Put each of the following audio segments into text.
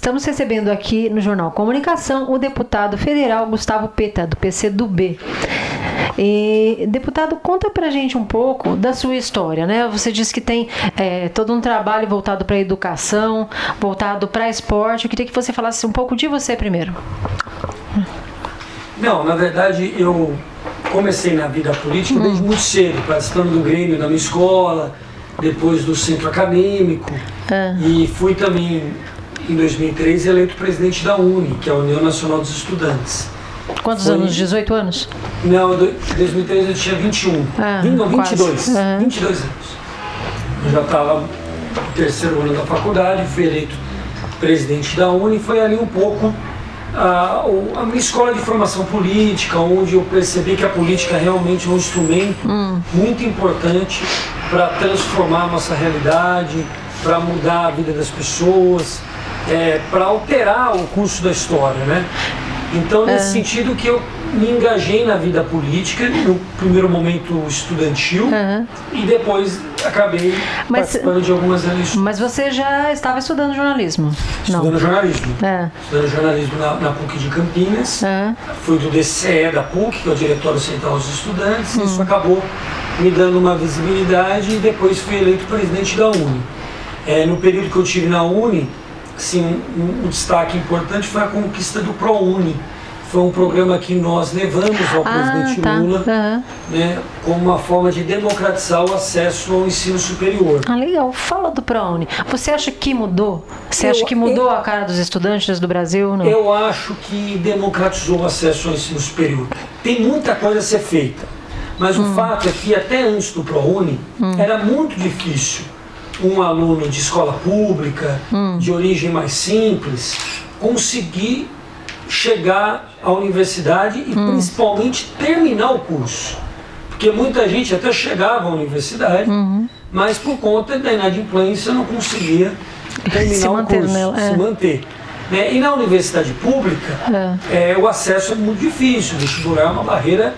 Estamos recebendo aqui no Jornal Comunicação o deputado federal Gustavo Peta, do PCdoB. E, deputado, conta pra gente um pouco da sua história, né? Você disse que tem todo um trabalho voltado para a educação, voltado para esporte. Eu queria que você falasse um pouco de você primeiro. Não, na verdade eu comecei na vida política desde muito cedo, participando do Grêmio da minha escola, depois do centro acadêmico, e fui também, em 2003, eleito presidente da UNE, que é a União Nacional dos Estudantes. Quantos anos? 18 anos? Não, em 2003 eu tinha 21. Não, 22. 22 anos. Eu já estava no terceiro ano da faculdade, fui eleito presidente da UNE, e foi ali um pouco a minha escola de formação política, onde eu percebi que a política realmente é um instrumento muito importante para transformar a nossa realidade, para mudar a vida das pessoas, para alterar o curso da história, né? Então, nesse sentido que eu me engajei na vida política, no primeiro momento estudantil, e depois acabei participando de algumas eleições. Mas você já estava estudando jornalismo? Estudando jornalismo. Estudando jornalismo na PUC de Campinas. Fui do DCE da PUC, que é o Diretório Central dos Estudantes. Isso acabou me dando uma visibilidade e depois fui eleito presidente da UNE. No período que eu tive na UNE, assim, um destaque importante foi a conquista do ProUni. Foi um programa que nós levamos ao presidente Lula, né, como uma forma de democratizar o acesso ao ensino superior. Legal. Fala do ProUni. Você acha que mudou? Você acha que mudou a cara dos estudantes do Brasil? Não? Eu acho que democratizou o acesso ao ensino superior. Tem muita coisa a ser feita, mas o fato é que até antes do ProUni era muito difícil um aluno de escola pública, de origem mais simples, conseguir chegar à universidade e principalmente terminar o curso. Porque muita gente até chegava à universidade, mas por conta da inadimplência não conseguia terminar o curso, se manter. E na universidade pública, o acesso é muito difícil, o vestibular é uma barreira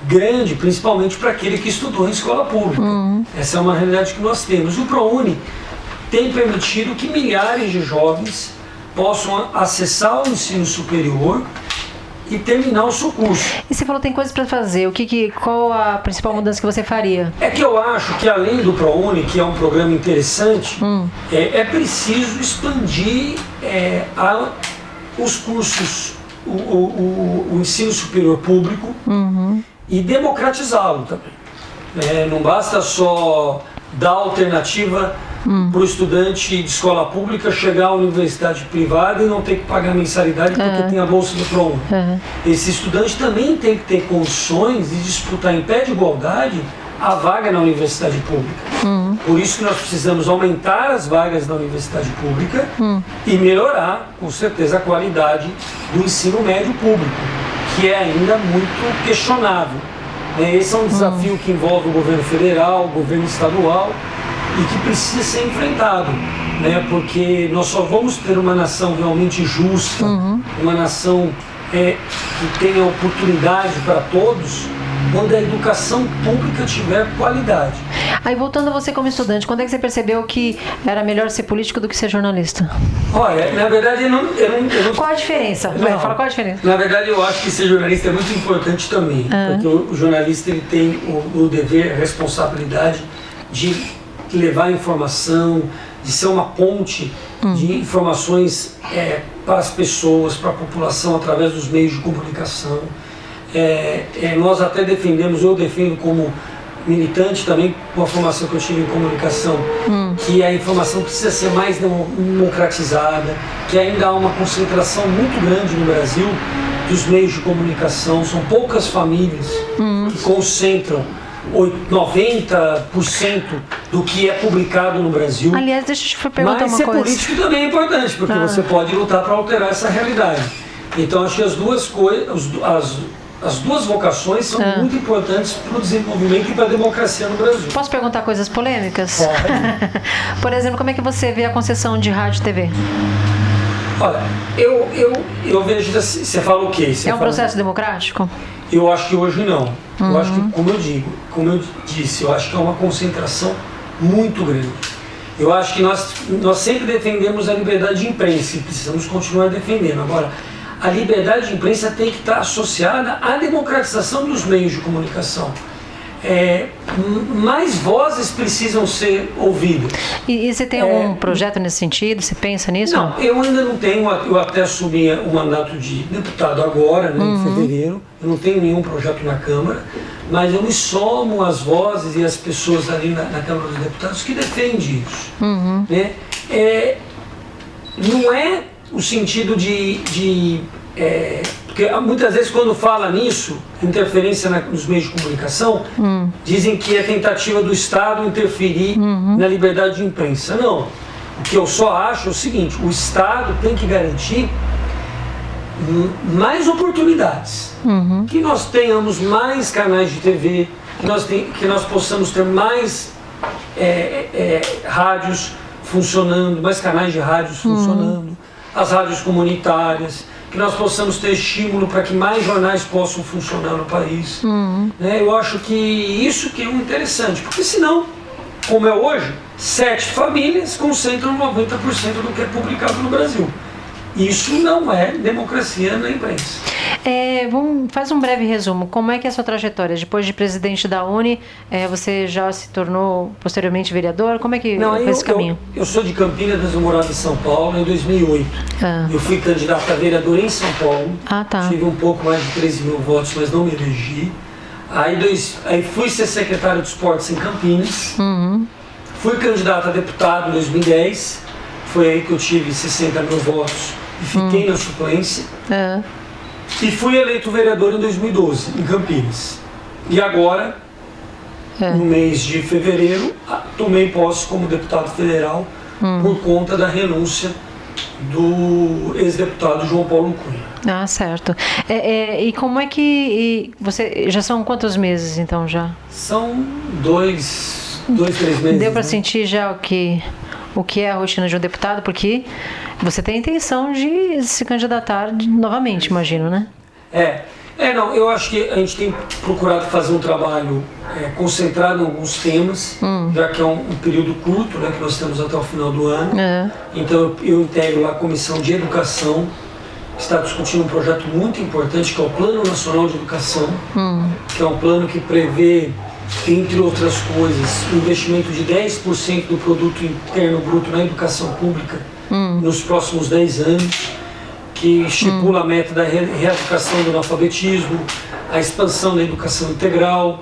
grande, principalmente para aquele que estudou em escola pública. Essa é uma realidade que nós temos. O ProUni tem permitido que milhares de jovens possam acessar o ensino superior e terminar o seu curso. E você falou que tem coisas para fazer. Qual a principal mudança que você faria? É que eu acho que além do ProUni, que é um programa interessante, é preciso expandir os cursos, o ensino superior público, e democratizá-lo também. Não basta só dar alternativa para o estudante de escola pública chegar à universidade privada e não ter que pagar mensalidade porque tem a bolsa do ProUni. Esse estudante também tem que ter condições de disputar em pé de igualdade a vaga na universidade pública. Por isso que nós precisamos aumentar as vagas na universidade pública e melhorar, com certeza, a qualidade do ensino médio público, que é ainda muito questionável. Esse é um desafio que envolve o governo federal, o governo estadual, e que precisa ser enfrentado, porque nós só vamos ter uma nação realmente justa, uma nação que tenha oportunidade para todos, quando a educação pública tiver qualidade. Aí, voltando a você como estudante, quando é que você percebeu que era melhor ser político do que ser jornalista? Olha, na verdade, eu não... Qual a diferença? Fala qual a diferença. Na verdade, eu acho que ser jornalista é muito importante também, porque o jornalista ele tem o dever, a responsabilidade de levar informação, de ser uma ponte de informações para as pessoas, para a população, através dos meios de comunicação. Nós até defendemos, eu defendo como militante também, com a formação que eu tive em comunicação, que a informação precisa ser mais democratizada, que ainda há uma concentração muito grande no Brasil dos meios de comunicação. São poucas famílias que concentram 90% do que é publicado no Brasil. Aliás, deixa eu te perguntar uma coisa. Mas ser político também é importante, porque você pode lutar para alterar essa realidade. Então, acho que as duas coisas, as duas vocações são muito importantes para o desenvolvimento e para a democracia no Brasil. Posso perguntar coisas polêmicas? Pode. Por exemplo, como é que você vê a concessão de rádio e TV? Olha, eu vejo, você fala o quê? Um processo democrático? Eu acho que hoje não. Eu acho que, como eu disse, eu acho que é uma concentração muito grande. Eu acho que nós sempre defendemos a liberdade de imprensa e precisamos continuar defendendo. Agora, a liberdade de imprensa tem que estar associada à democratização dos meios de comunicação. Mais vozes precisam ser ouvidas. E você tem algum projeto nesse sentido? Você pensa nisso? Não, eu ainda não tenho. Eu até assumi o mandato de deputado agora, né, em fevereiro. Eu não tenho nenhum projeto na Câmara, mas eu me somo às vozes e às pessoas ali na Câmara dos Deputados que defendem isso. Né? Não é o sentido porque muitas vezes quando fala nisso, interferência nos meios de comunicação, dizem que é tentativa do Estado interferir na liberdade de imprensa. Não. O que eu só acho é o seguinte: o Estado tem que garantir mais oportunidades. Que nós tenhamos mais canais de TV, que nós possamos ter mais rádios funcionando, mais canais de rádios funcionando, as rádios comunitárias, que nós possamos ter estímulo para que mais jornais possam funcionar no país. Né? Eu acho que isso que é interessante, porque senão, como é hoje, 7 famílias concentram 90% do que é publicado no Brasil. Isso não é democracia na imprensa. Faz um breve resumo. Como é que é a sua trajetória? Depois de presidente da UNE, você já se tornou posteriormente vereador? Como é que foi esse caminho? Eu sou de Campinas, mas eu morava em São Paulo em 2008. Eu fui candidato a vereador em São Paulo. Tive um pouco mais de 13 mil votos, mas não me elegi. Aí fui ser secretário de esportes em Campinas. Fui candidato a deputado em 2010. Foi aí que eu tive 60 mil votos e fiquei na suplência. E fui eleito vereador em 2012, em Campinas. E agora, no mês de fevereiro, tomei posse como deputado federal por conta da renúncia do ex-deputado João Paulo Cunha. Certo. E como é que você... Já são quantos meses, então, já? São 2, 3 meses. Deu para sentir já o que é a rotina de um deputado, porque você tem a intenção de se candidatar novamente, imagino, né? Não, eu acho que a gente tem procurado fazer um trabalho concentrado em alguns temas, já que é um período curto, né, que nós temos até o final do ano. Então eu integro lá a Comissão de Educação, que está discutindo um projeto muito importante, que é o Plano Nacional de Educação, que é um plano que prevê, entre outras coisas, um investimento de 10% do produto interno bruto na educação pública nos próximos 10 anos, que estipula a meta da reeducação do analfabetismo, a expansão da educação integral.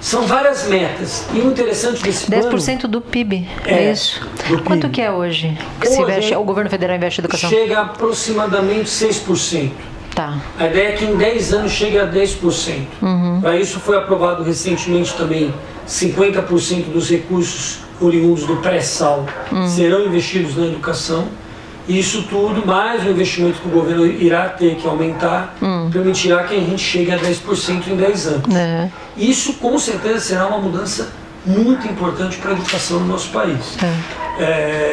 São várias metas. E o interessante desse plano... 10% do PIB, é isso? Quanto PIB. Que é hoje? Que o governo federal investe em educação? Chega a aproximadamente 6%. A ideia é que em 10 anos chegue a 10%. Para isso foi aprovado recentemente também 50% dos recursos oriundos do pré-sal serão investidos na educação. E isso tudo, mais o investimento que o governo irá ter que aumentar, permitirá que a gente chegue a 10% em 10 anos. Isso com certeza será uma mudança muito importante para a educação no nosso país.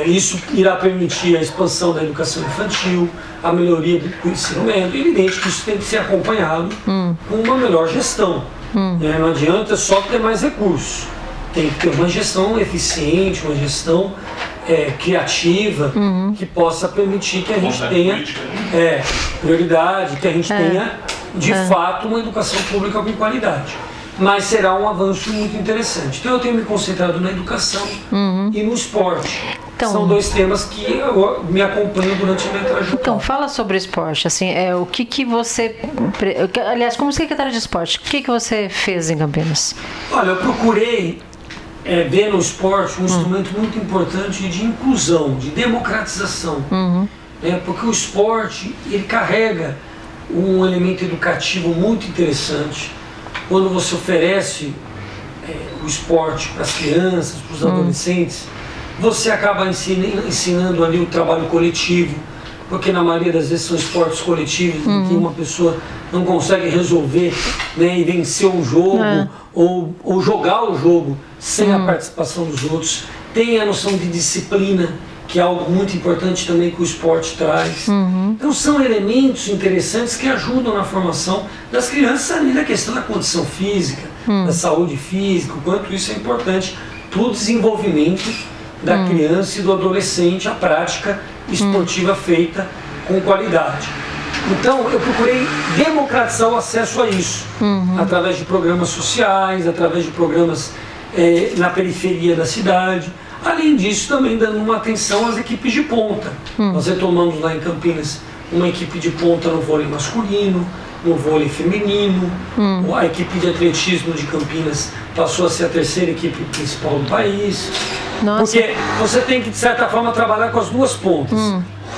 Isso irá permitir a expansão da educação infantil, a melhoria do ensino médio. É evidente que isso tem que ser acompanhado com uma melhor gestão. Não adianta só ter mais recursos. Tem que ter uma gestão eficiente, uma gestão criativa, que possa permitir que a gente tenha prioridade, que a gente tenha, de fato, uma educação pública com qualidade. Mas será um avanço muito interessante. Então eu tenho me concentrado na educação e no esporte. Então, são 2 temas que me acompanham durante a minha trajetória. Então, fala sobre o esporte. Assim, o que você... Aliás, como secretário de esporte, o que você fez em Campinas? Olha, eu procurei ver no esporte um instrumento muito importante de inclusão, de democratização. Porque o esporte, ele carrega um elemento educativo muito interessante. Quando você oferece o esporte para as crianças, para os adolescentes, você acaba ensinando ali o trabalho coletivo, porque na maioria das vezes são esportes coletivos em que uma pessoa não consegue resolver, né, e vencer um jogo ou jogar o jogo sem a participação dos outros. Tem a noção de disciplina, que é algo muito importante também que o esporte traz. Então são elementos interessantes que ajudam na formação das crianças ali na questão da condição física, da saúde física, o quanto isso é importante para o desenvolvimento da criança e do adolescente a prática esportiva feita com qualidade. Então, eu procurei democratizar o acesso a isso, através de programas sociais, através de programas na periferia da cidade. Além disso, também dando uma atenção às equipes de ponta. Nós retomamos lá em Campinas uma equipe de ponta no vôlei masculino, no vôlei feminino. A equipe de atletismo de Campinas passou a ser a terceira equipe principal do país. Nossa. Porque você tem que, de certa forma, trabalhar com as duas pontas.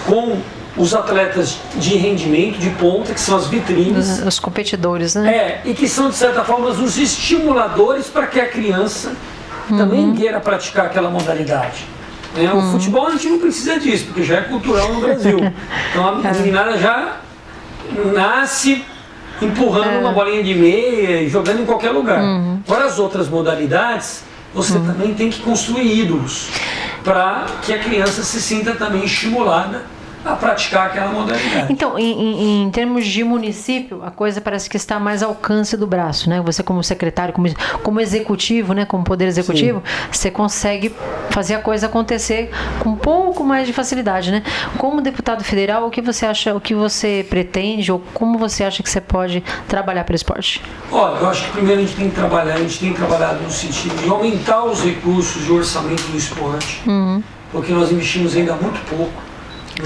Com os atletas de rendimento, de ponta, que são as vitrines. Os competidores, né? E que são, de certa forma, os estimuladores para que a criança também queira praticar aquela modalidade. O futebol a gente não precisa disso, porque já é cultural no Brasil. Então a meninada já nasce empurrando uma bolinha de meia e jogando em qualquer lugar. Agora as outras modalidades, você também tem que construir ídolos para que a criança se sinta também estimulada a praticar aquela modalidade. Então, em termos de município, a coisa parece que está mais ao alcance do braço, né? Você como secretário, como executivo, né? Como poder executivo, você consegue fazer a coisa acontecer com um pouco mais de facilidade, né? Como deputado federal, o que você acha, o que você pretende ou como você acha que você pode trabalhar pelo esporte? Olha, eu acho que primeiro a gente tem trabalhado no sentido de aumentar os recursos de orçamento do esporte, porque nós investimos ainda muito pouco.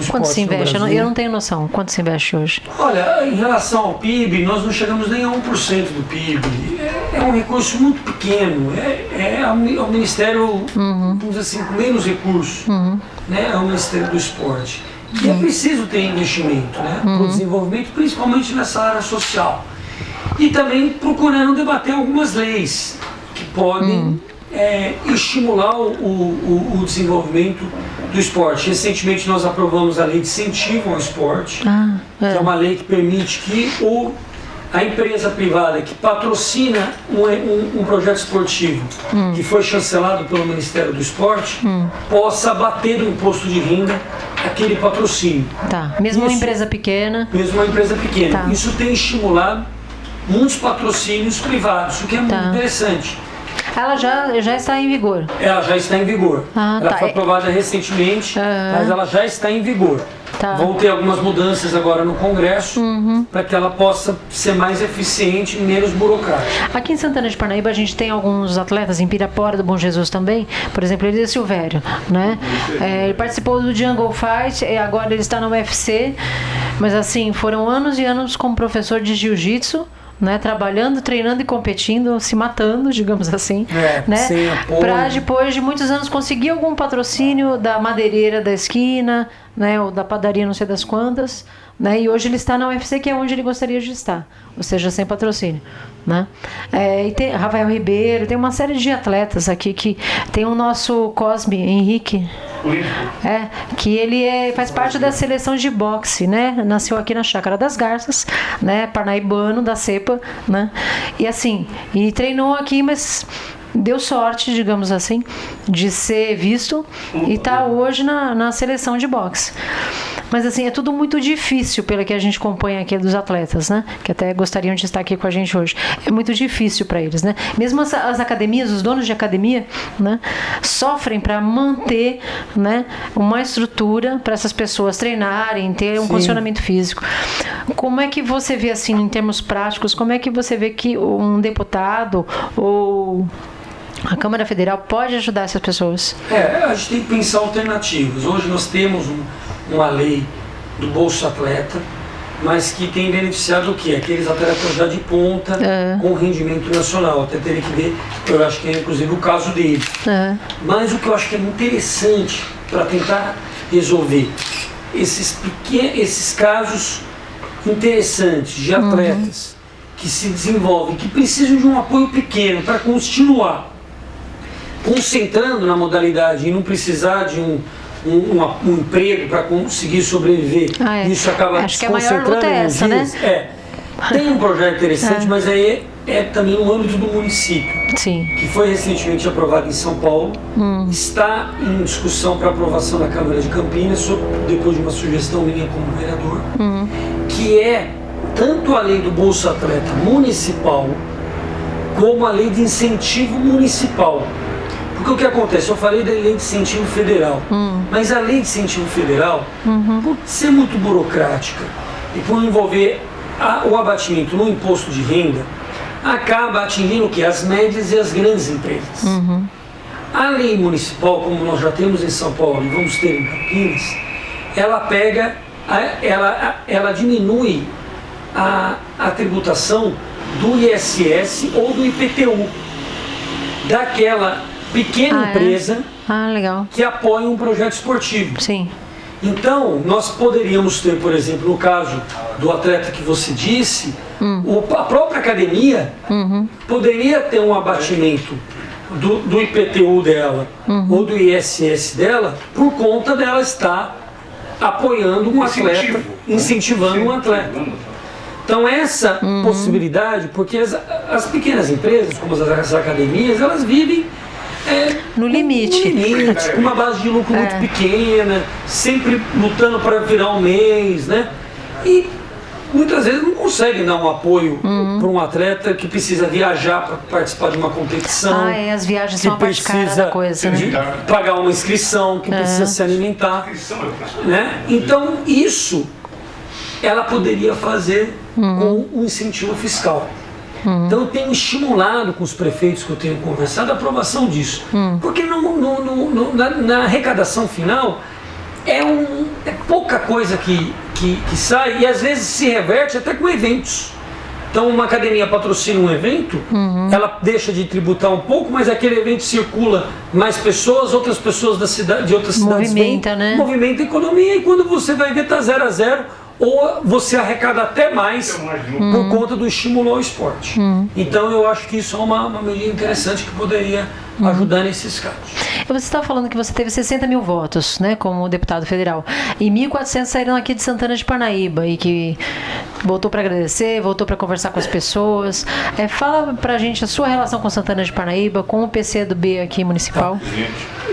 Quanto se investe? Eu não tenho noção. Quanto se investe hoje? Olha, em relação ao PIB, nós não chegamos nem a 1% do PIB. É um recurso muito pequeno. É o Ministério, vamos dizer assim, com menos recursos. É o Ministério do Esporte. E é preciso ter investimento para o desenvolvimento, principalmente nessa área social. E também procurando debater algumas leis que podem estimular o desenvolvimento do esporte. Recentemente nós aprovamos a lei de incentivo ao esporte, que é uma lei que permite que a empresa privada que patrocina um projeto esportivo que foi chancelado pelo Ministério do Esporte possa abater do imposto de renda aquele patrocínio. Tá. Mesmo uma empresa pequena. Mesmo uma empresa pequena. Tá. Isso tem estimulado muitos patrocínios privados, o que é muito interessante. Ela já está em vigor? Ela já está em vigor. Ela foi aprovada recentemente, mas ela já está em vigor. Vão ter algumas mudanças agora no Congresso para que ela possa ser mais eficiente e menos burocrática. Aqui em Santana de Parnaíba a gente tem alguns atletas, em Pirapora do Bom Jesus também, por exemplo, Elias Silvério, né? Ele participou do Jungle Fight e agora ele está no UFC, mas assim, foram anos e anos como professor de jiu-jitsu, né, trabalhando, treinando e competindo, se matando, digamos assim, né, para depois de muitos anos conseguir algum patrocínio da madeireira da esquina, né, ou da padaria não sei das quantas, né, e hoje ele está na UFC, que é onde ele gostaria de estar, ou seja, sem patrocínio, né. E tem Rafael Ribeiro, tem uma série de atletas aqui, que tem o nosso Cosme Henrique, que ele faz parte da seleção de boxe, né? Nasceu aqui na Chácara das Garças, né? Parnaibano da cepa, né? E assim, e treinou aqui, mas deu sorte, digamos assim, de ser visto e tá hoje na seleção de boxe. Mas assim, é tudo muito difícil pelo que a gente acompanha aqui dos atletas, né? Que até gostariam de estar aqui com a gente hoje. É muito difícil para eles, né? Mesmo as academias, os donos de academia, né? Sofrem para manter, né? Uma estrutura para essas pessoas treinarem, ter um condicionamento físico. Como é que você vê assim, em termos práticos, como é que você vê que um deputado ou a Câmara Federal pode ajudar essas pessoas? A gente tem que pensar alternativas. Hoje nós temos uma lei do Bolsa Atleta, mas que tem beneficiado o quê? Aqueles atletas já de ponta, com rendimento nacional. Até teria que ver, eu acho que é inclusive o caso dele. Mas o que eu acho que é interessante para tentar resolver esses casos interessantes de atletas que se desenvolvem, que precisam de um apoio pequeno para continuar concentrando na modalidade e não precisar de um emprego para conseguir sobreviver. Isso acaba acho que a maior luta é essa, né? Tem um projeto interessante, mas aí é também no âmbito do município, que foi recentemente aprovado em São Paulo, está em discussão para aprovação da Câmara de Campinas, depois de uma sugestão minha como vereador, que é tanto a lei do Bolsa Atleta municipal, como a lei de incentivo municipal. Porque o que acontece? Eu falei da lei de incentivo federal, mas a lei de incentivo federal, por ser muito burocrática e por envolver o abatimento no imposto de renda, acaba atingindo o quê? As médias e as grandes empresas. A lei municipal, como nós já temos em São Paulo e vamos ter em Campinas, ela pega, ela diminui a tributação do ISS ou do IPTU, daquela pequena empresa legal. que apoia um projeto esportivo. Sim. Então, nós poderíamos ter, por exemplo, no caso do atleta que você disse, a própria academia poderia ter um abatimento do IPTU dela ou do ISS dela por conta dela estar apoiando um atleta, incentivando um atleta. Então essa possibilidade, porque as pequenas empresas, como as academias, elas vivem no limite, com uma base de lucro muito pequena, sempre lutando para virar um mês, né? E muitas vezes não conseguem dar um apoio para um atleta que precisa viajar para participar de uma competição. As viagens são a parte cara da coisa, né? Pagar uma inscrição, que precisa se alimentar, né? Então isso ela poderia fazer com um incentivo fiscal. Então eu tenho estimulado com os prefeitos que eu tenho conversado a aprovação disso. Porque na arrecadação final é pouca coisa que sai e às vezes se reverte até com eventos. Então uma academia patrocina um evento, ela deixa de tributar um pouco, mas aquele evento circula mais pessoas, outras pessoas da cidade, de outras cidades movimenta, né? Movimenta a economia e quando você vai ver tá 0 a 0 ou você arrecada até mais por conta do estímulo ao esporte. Então eu acho que isso é uma medida interessante que poderia ajudar nesses casos. Você estava falando que você teve 60 mil votos, né, como deputado federal, e 1.400 saíram aqui de Santana de Parnaíba e que voltou para agradecer, voltou para conversar com as pessoas. Fala pra gente a sua relação com Santana de Parnaíba, com o PCdoB aqui municipal.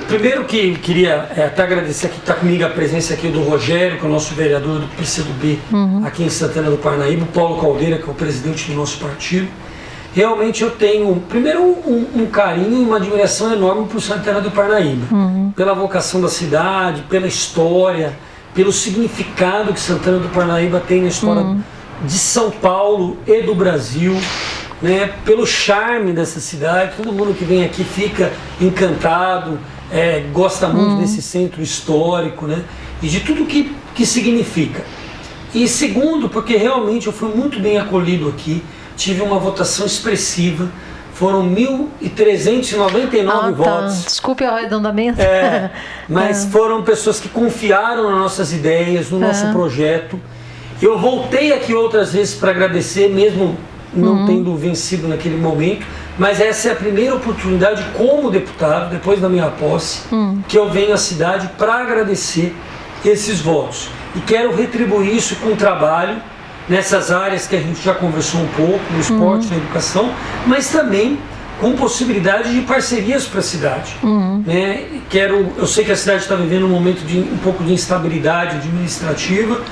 Primeiro que queria até agradecer aqui, está comigo a presença aqui do Rogério, que é o nosso vereador do PCdoB aqui em Santana do Parnaíba, o Paulo Caldeira, que é o presidente do nosso partido. Realmente eu tenho, primeiro, um carinho e uma admiração enorme por Santana do Parnaíba, pela vocação da cidade, pela história, pelo significado que Santana do Parnaíba tem na história de São Paulo e do Brasil, né, pelo charme dessa cidade. Todo mundo que vem aqui fica encantado, gosta muito desse centro histórico, né, e de tudo que significa. E segundo, porque realmente eu fui muito bem acolhido aqui, tive uma votação expressiva, foram 1.399 votos. Desculpe o arredondamento. Mas foram pessoas que confiaram nas nossas ideias, no nosso projeto. Eu voltei aqui outras vezes para agradecer, mesmo não tendo vencido naquele momento, mas essa é a primeira oportunidade como deputado, depois da minha posse, que eu venho à cidade para agradecer esses votos. E quero retribuir isso com o trabalho nessas áreas que a gente já conversou um pouco, no esporte, na educação, mas também com possibilidade de parcerias para a cidade. Né? Eu sei que a cidade está vivendo um momento de um pouco de instabilidade administrativa,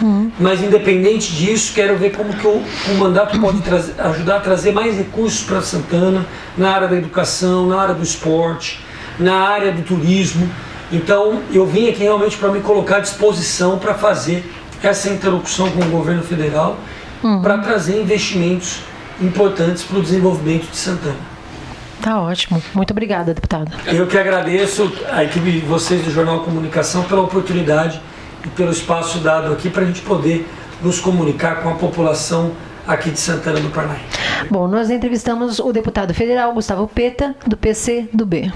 mas independente disso, quero ver como que o mandato pode ajudar a trazer mais recursos para Santana, na área da educação, na área do esporte, na área do turismo. Então eu vim aqui realmente para me colocar à disposição para fazer essa interlocução com o governo federal para trazer investimentos importantes para o desenvolvimento de Santana. Tá ótimo. Muito obrigada, deputado. Eu que agradeço a equipe de vocês do Jornal Comunicação pela oportunidade e pelo espaço dado aqui para a gente poder nos comunicar com a população aqui de Santana do Parnaíba. Bom, nós entrevistamos o deputado federal Gustavo Peta, do PCdoB.